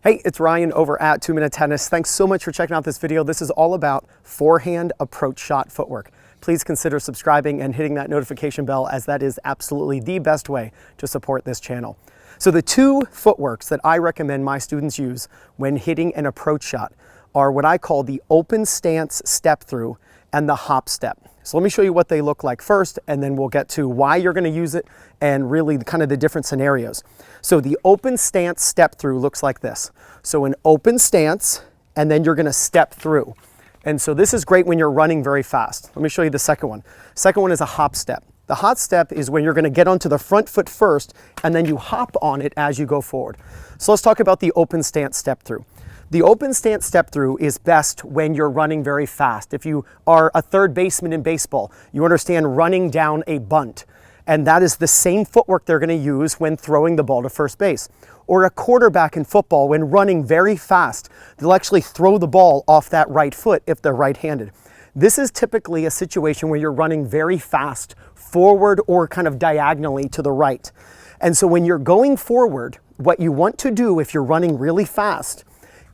Hey, it's Ryan over at 2 Minute Tennis. Thanks so much for checking out this video. This is all about forehand approach shot footwork. Please consider subscribing and hitting that notification bell, as that is absolutely the best way to support this channel. So the two footworks that I recommend my students use when hitting an approach shot are what I call the open stance step through and the hop step. So let me show you what they look like first, and then we'll get to why you're going to use it and really kind of the different scenarios. So the open stance step through looks like this. So an open stance, and then you're going to step through. And so this is great when you're running very fast. Let me show you the second one. Second one is a hop step. The hop step is when you're going to get onto the front foot first, and then you hop on it as you go forward. So let's talk about the open stance step through. The open stance step through is best when you're running very fast. If you are a third baseman in baseball, you understand running down a bunt. And that is the same footwork they're going to use when throwing the ball to first base. Or a quarterback in football, when running very fast, they'll actually throw the ball off that right foot if they're right-handed. This is typically a situation where you're running very fast, forward or kind of diagonally to the right. And so when you're going forward, what you want to do if you're running really fast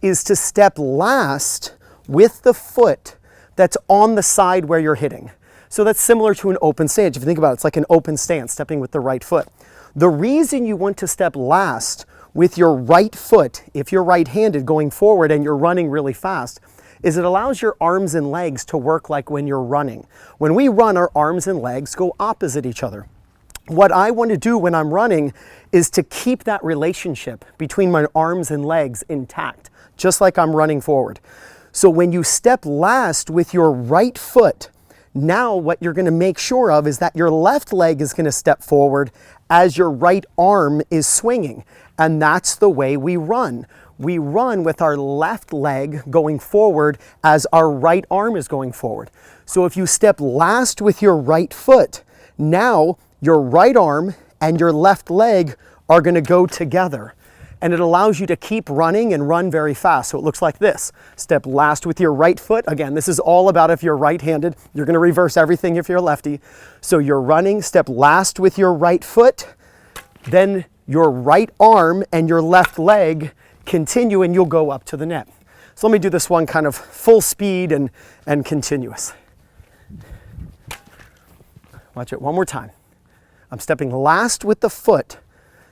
is to step last with the foot that's on the side where you're hitting. So that's similar to an open stance. If you think about it, it's like an open stance, stepping with the right foot. The reason you want to step last with your right foot, if you're right-handed going forward and you're running really fast, is it allows your arms and legs to work like when you're running. When we run, our arms and legs go opposite each other. What I want to do when I'm running is to keep that relationship between my arms and legs intact, just like I'm running forward. So when you step last with your right foot, now what you're going to make sure of is that your left leg is going to step forward as your right arm is swinging. And that's the way we run. We run with our left leg going forward as our right arm is going forward. So if you step last with your right foot, now your right arm and your left leg are going to go together. And it allows you to keep running and run very fast. So it looks like this. Step last with your right foot. Again, this is all about if you're right-handed. You're going to reverse everything if you're a lefty. So you're running, step last with your right foot, then your right arm and your left leg continue, and you'll go up to the net. So let me do this one kind of full speed and continuous. Watch it one more time. I'm stepping last with the foot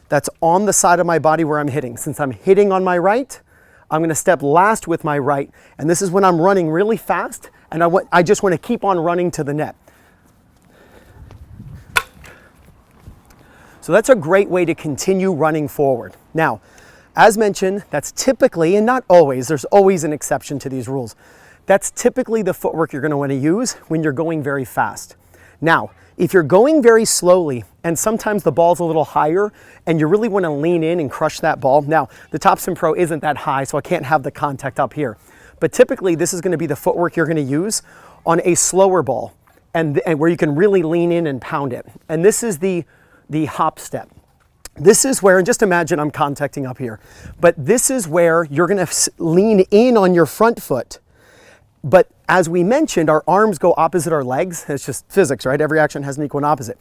that's on the side of my body where I'm hitting. Since I'm hitting on my right, I'm going to step last with my right. And this is when I'm running really fast, and I just want to keep on running to the net. So that's a great way to continue running forward. Now, as mentioned, that's typically, and not always, there's always an exception to these rules. That's typically the footwork you're going to want to use when you're going very fast. Now, if you're going very slowly and sometimes the ball's a little higher and you really want to lean in and crush that ball. Now, the Topspin Pro isn't that high, so I can't have the contact up here. But typically, this is going to be the footwork you're going to use on a slower ball and where you can really lean in and pound it. And this is the hop step. This is where, and just imagine I'm contacting up here, but this is where you're going to lean in on your front foot. But as we mentioned, our arms go opposite our legs. It's just physics, right? Every action has an equal and opposite.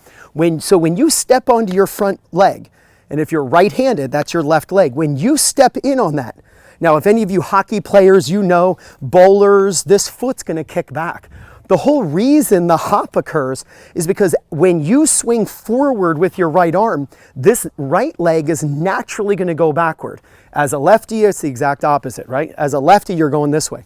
So when you step onto your front leg, and if you're right-handed, that's your left leg. When you step in on that, now if any of you hockey players, you know, bowlers, this foot's going to kick back. The whole reason the hop occurs is because when you swing forward with your right arm, this right leg is naturally going to go backward. As a lefty, it's the exact opposite, right? As a lefty, you're going this way.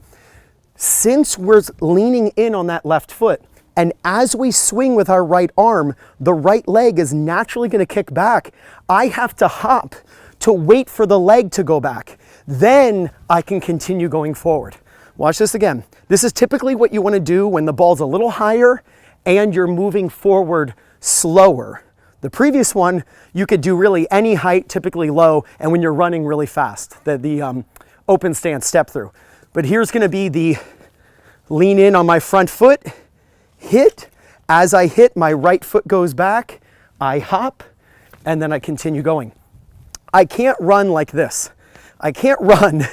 Since we're leaning in on that left foot, and as we swing with our right arm, the right leg is naturally going to kick back. I have to hop to wait for the leg to go back. Then I can continue going forward. Watch this again. This is typically what you want to do when the ball's a little higher and you're moving forward slower. The previous one, you could do really any height, typically low, and when you're running really fast, the open stance step through. But here's going to be the lean in on my front foot, hit. As I hit, my right foot goes back, I hop, and then I continue going. I can't run like this. I can't run,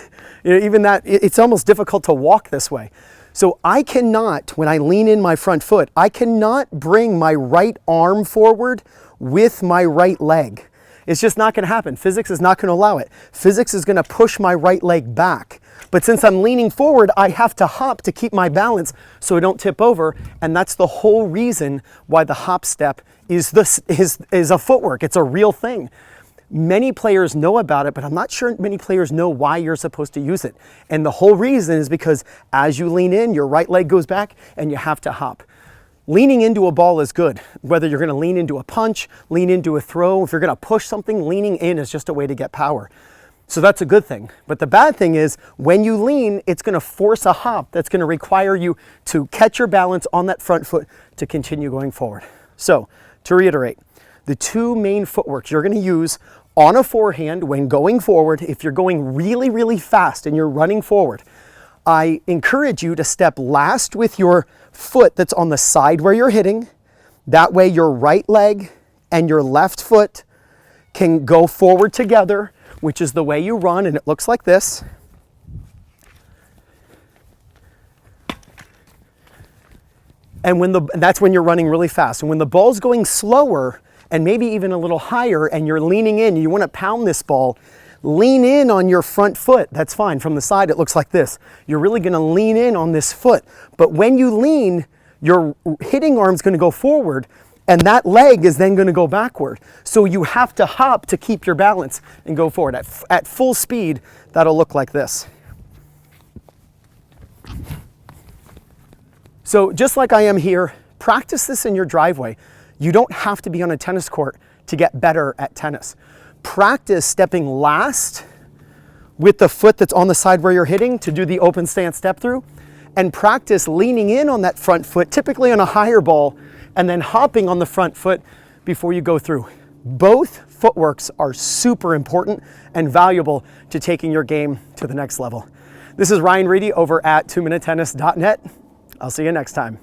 even that, it's almost difficult to walk this way. So I cannot, when I lean in my front foot, I cannot bring my right arm forward with my right leg. It's just not going to happen. Physics is not going to allow it. Physics is going to push my right leg back. But since I'm leaning forward, I have to hop to keep my balance so I don't tip over. And that's the whole reason why the hop step is a footwork. It's a real thing. Many players know about it, but I'm not sure many players know why you're supposed to use it. And the whole reason is because as you lean in, your right leg goes back and you have to hop. Leaning into a ball is good. Whether you're going to lean into a punch, lean into a throw, if you're going to push something, leaning in is just a way to get power. So that's a good thing. But the bad thing is when you lean, it's going to force a hop that's going to require you to catch your balance on that front foot to continue going forward. So to reiterate, the two main footworks you're going to use on a forehand when going forward, if you're going really, really fast and you're running forward, I encourage you to step last with your foot that's on the side where you're hitting. That way your right leg and your left foot can go forward together, which is the way you run, and it looks like this. And that's when you're running really fast. And when the ball's going slower, and maybe even a little higher, and you're leaning in, you want to pound this ball, lean in on your front foot. That's fine. From the side, it looks like this. You're really going to lean in on this foot. But when you lean, your hitting arm's going to go forward, and that leg is then going to go backward. So you have to hop to keep your balance and go forward. At full speed, that'll look like this. So just like I am here, practice this in your driveway. You don't have to be on a tennis court to get better at tennis. Practice stepping last with the foot that's on the side where you're hitting to do the open stance step through, and practice leaning in on that front foot, typically on a higher ball, and then hopping on the front foot before you go through. Both footworks are super important and valuable to taking your game to the next level. This is Ryan Reedy over at 2minutetennis.net. I'll see you next time.